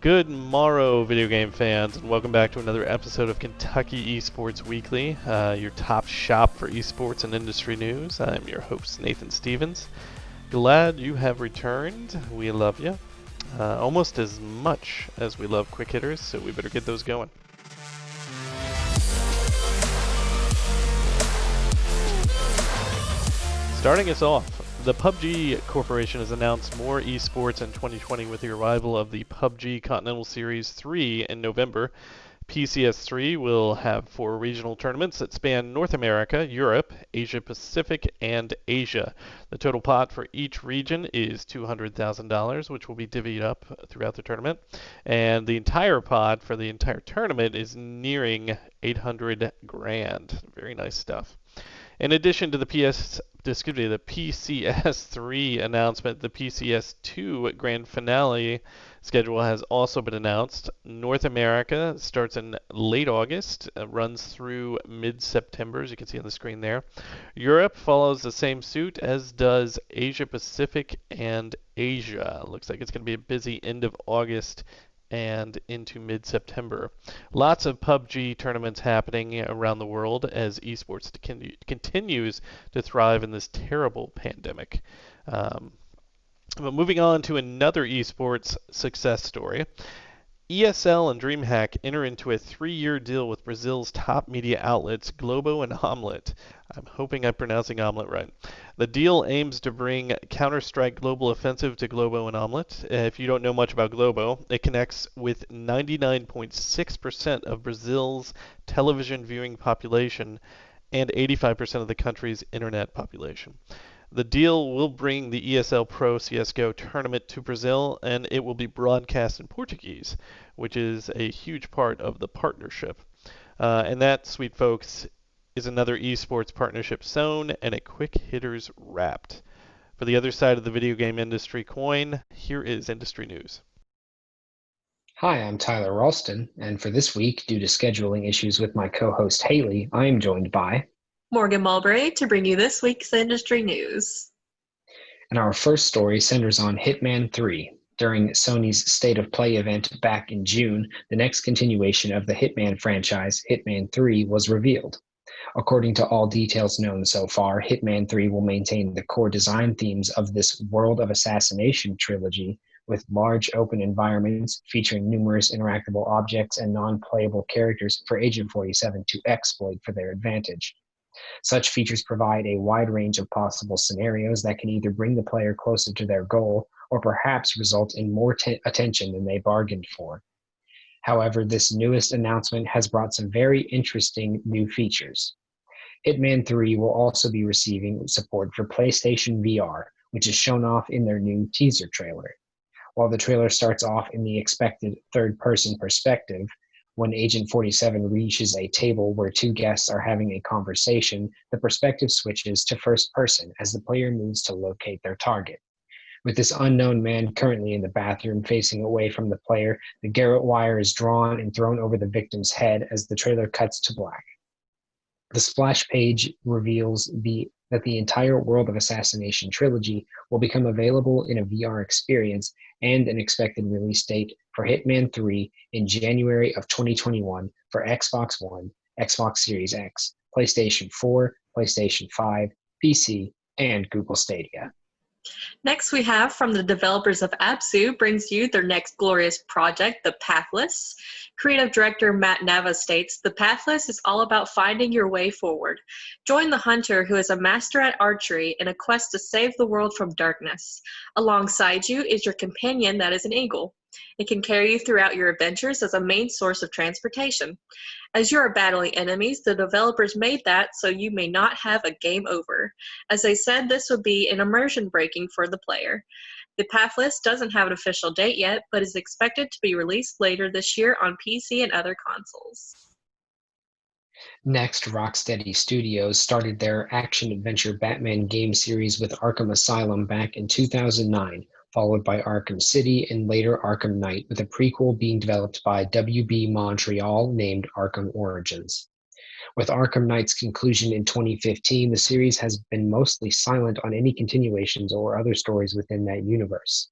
Good morrow, video game fans, and welcome back to another episode of Kentucky Esports Weekly, your top shop for esports and industry news. I'm your host, Nathan Stevens. Glad you have returned. We love you. Almost as much as we love quick hitters, so we better get those going. Starting us off, the PUBG Corporation has announced more esports in 2020 with the arrival of the PUBG Continental Series 3 in November. PCS3 will have 4 regional tournaments that span North America, Europe, Asia Pacific, and Asia. The total pot for each region is $200,000, which will be divvied up throughout the tournament. And the entire pot for the entire tournament is nearing 800 grand. Very nice stuff. In addition to the PCS3 announcement, the PCS2 grand finale schedule has also been announced. North America starts in late August, runs through mid-September, as you can see on the screen there. Europe follows the same suit, as does Asia Pacific and Asia. Looks like it's going to be a busy end of August and into mid-September. Lots of PUBG tournaments happening around the world as esports continues to thrive in this terrible pandemic. But moving on to another esports success story. ESL and DreamHack enter into a 3-year deal with Brazil's top media outlets Globo and Omelette. I'm hoping I'm pronouncing Omelette right. The deal aims to bring Counter-Strike Global Offensive to Globo and Omelette. If you don't know much about Globo, it connects with 99.6% of Brazil's television viewing population and 85% of the country's internet population. The deal will bring the ESL Pro CSGO tournament to Brazil, and it will be broadcast in Portuguese, which is a huge part of the partnership. And that, sweet folks, is another esports partnership sewn and a quick hitters wrapped. For the other side of the video game industry coin, here is industry news. Hi, I'm Tyler Ralston, and for this week, due to scheduling issues with my co-host Haley, I am joined by Morgan Mulberry to bring you this week's industry news. And our first story centers on Hitman 3. During Sony's State of Play event back in June, the next continuation of the Hitman franchise, Hitman 3, was revealed. According to all details known so far, Hitman 3 will maintain the core design themes of this World of Assassination trilogy, with large open environments featuring numerous interactable objects and non-playable characters for Agent 47 to exploit for their advantage. Such features provide a wide range of possible scenarios that can either bring the player closer to their goal or perhaps result in more attention than they bargained for. However, this newest announcement has brought some very interesting new features. Hitman 3 will also be receiving support for PlayStation VR, which is shown off in their new teaser trailer. While the trailer starts off in the expected third-person perspective, when Agent 47 reaches a table where 2 guests are having a conversation, the perspective switches to first person as the player moves to locate their target. With this unknown man currently in the bathroom facing away from the player, the garrote wire is drawn and thrown over the victim's head as the trailer cuts to black. The splash page reveals that the entire World of Assassination trilogy will become available in a VR experience and an expected release date for Hitman 3 in January of 2021 for Xbox One, Xbox Series X, PlayStation 4, PlayStation 5, PC, and Google Stadia. Next, we have from the developers of Absu brings you their next glorious project, the Pathless. Creative director Matt Nava states, "The Pathless is all about finding your way forward. Join the hunter who is a master at archery in a quest to save the world from darkness. Alongside you is your companion that is an eagle. It can carry you throughout your adventures as a main source of transportation. As you are battling enemies, the developers made that so you may not have a game over. As they said, this would be an immersion breaking for the player. The Pathless doesn't have an official date yet, but is expected to be released later this year on PC and other consoles." Next, Rocksteady Studios started their action-adventure Batman game series with Arkham Asylum back in 2009, followed by Arkham City and later Arkham Knight, with a prequel being developed by WB Montreal named Arkham Origins. With Arkham Knight's conclusion in 2015, the series has been mostly silent on any continuations or other stories within that universe.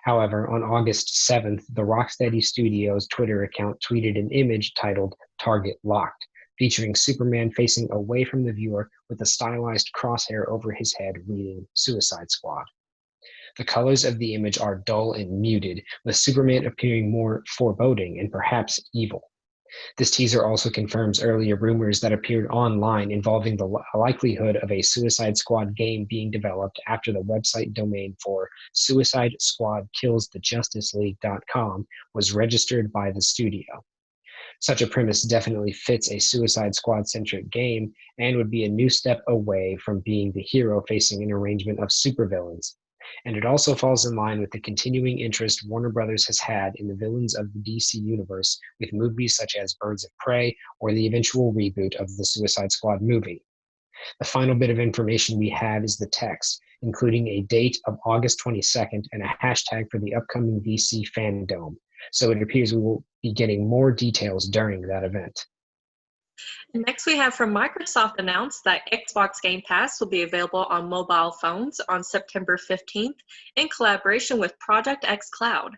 However, on August 7th, the Rocksteady Studios Twitter account tweeted an image titled Target Locked, featuring Superman facing away from the viewer with a stylized crosshair over his head reading Suicide Squad. The colors of the image are dull and muted, with Superman appearing more foreboding and perhaps evil. This teaser also confirms earlier rumors that appeared online involving the likelihood of a Suicide Squad game being developed after the website domain for Suicide Squad Kills the Justice League.com was registered by the studio. Such a premise definitely fits a Suicide Squad centric game and would be a new step away from being the hero facing an arrangement of supervillains. And it also falls in line with the continuing interest Warner Brothers has had in the villains of the DC universe with movies such as Birds of Prey or the eventual reboot of the Suicide Squad movie. The final bit of information we have is the text, including a date of August 22nd and a hashtag for the upcoming DC Fandome. So it appears we will be getting more details during that event. And next, we have from Microsoft announced that Xbox Game Pass will be available on mobile phones on September 15th in collaboration with Project X Cloud.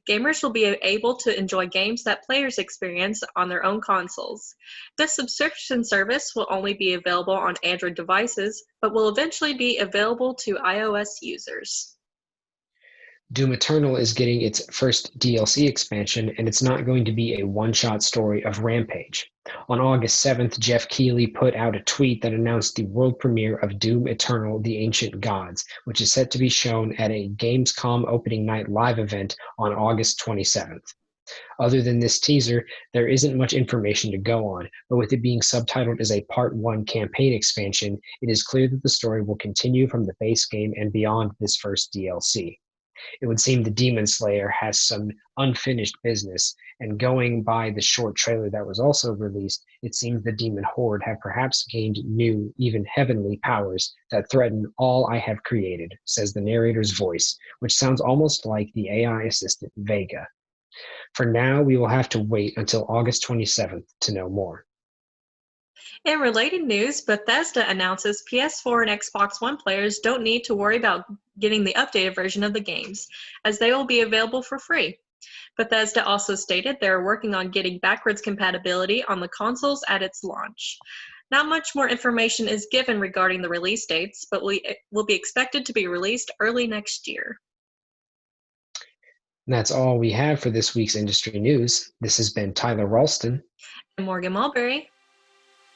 Gamers will be able to enjoy games that players experience on their own consoles. This subscription service will only be available on Android devices, but will eventually be available to iOS users. Doom Eternal is getting its first DLC expansion, and it's not going to be a one-shot story of Rampage. On August 7th, Jeff Keighley put out a tweet that announced the world premiere of Doom Eternal: The Ancient Gods, which is set to be shown at a Gamescom opening night live event on August 27th. Other than this teaser, there isn't much information to go on, but with it being subtitled as a Part 1 campaign expansion, it is clear that the story will continue from the base game and beyond this first DLC. It would seem the Demon Slayer has some unfinished business, and going by the short trailer that was also released, it seems the Demon Horde have perhaps gained new, even heavenly powers that threaten all I have created, says the narrator's voice, which sounds almost like the AI assistant Vega. For now, we will have to wait until August 27th to know more. In related news, Bethesda announces PS4 and Xbox One players don't need to worry about getting the updated version of the games, as they will be available for free. Bethesda also stated they are working on getting backwards compatibility on the consoles at its launch. Not much more information is given regarding the release dates, but will be expected to be released early next year. And that's all we have for this week's industry news. This has been Tyler Ralston. And Morgan Mulberry.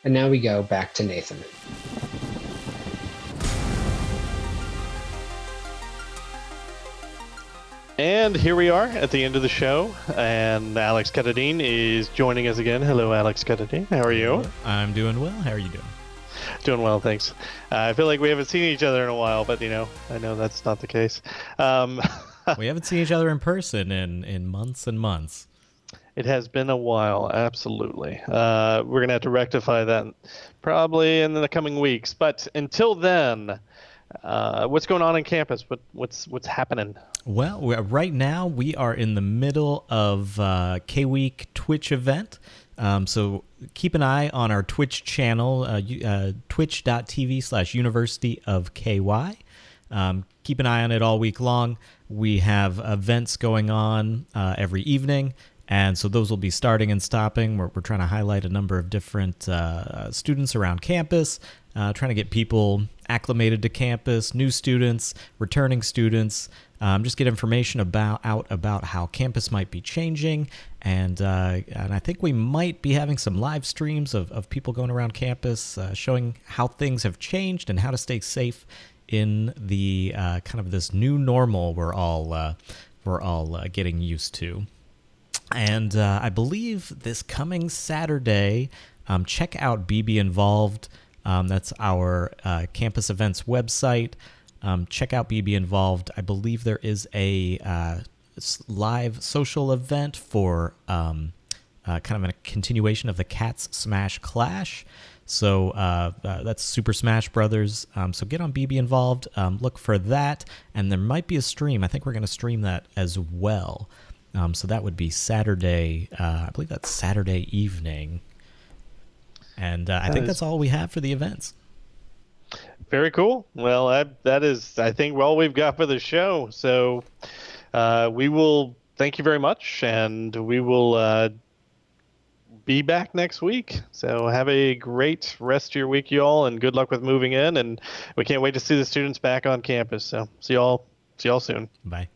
And now we go back to Nathan. And here we are at the end of the show, and Alex Catadine is joining us again. Hello, Alex Catadine. How are you? I'm doing well. How are you doing? Doing well, thanks. I feel like we haven't seen each other in a while, but, I know that's not the case. We haven't seen each other in person in months and months. It has been a while, absolutely. We're going to have to rectify that probably in the coming weeks. But until then, what's going on campus? What's happening? Well, right now we are in the middle of K-Week Twitch event. So keep an eye on our Twitch channel, twitch.tv/University of KY. Keep an eye on it all week long. We have events going on every evening. And so those will be starting and stopping. We're trying to highlight a number of different students around campus, trying to get people acclimated to campus, new students, returning students, just get information about how campus might be changing. And I think we might be having some live streams of people going around campus, showing how things have changed and how to stay safe in the kind of this new normal we're all getting used to. And I believe this coming Saturday, check out BB Involved. That's our campus events website. Check out BB Involved. I believe there is a live social event for kind of a continuation of the Cats Smash Clash. So that's Super Smash Brothers. So get on BB Involved. Look for that. And there might be a stream. I think we're going to stream that as well. So that would be Saturday. I believe that's Saturday evening. And I think that's all we have for the events. Very cool. Well, that is, I think, all we've got for the show. So we will thank you very much, and we will be back next week. So have a great rest of your week, y'all, and good luck with moving in. And we can't wait to see the students back on campus. So see y'all soon. Bye.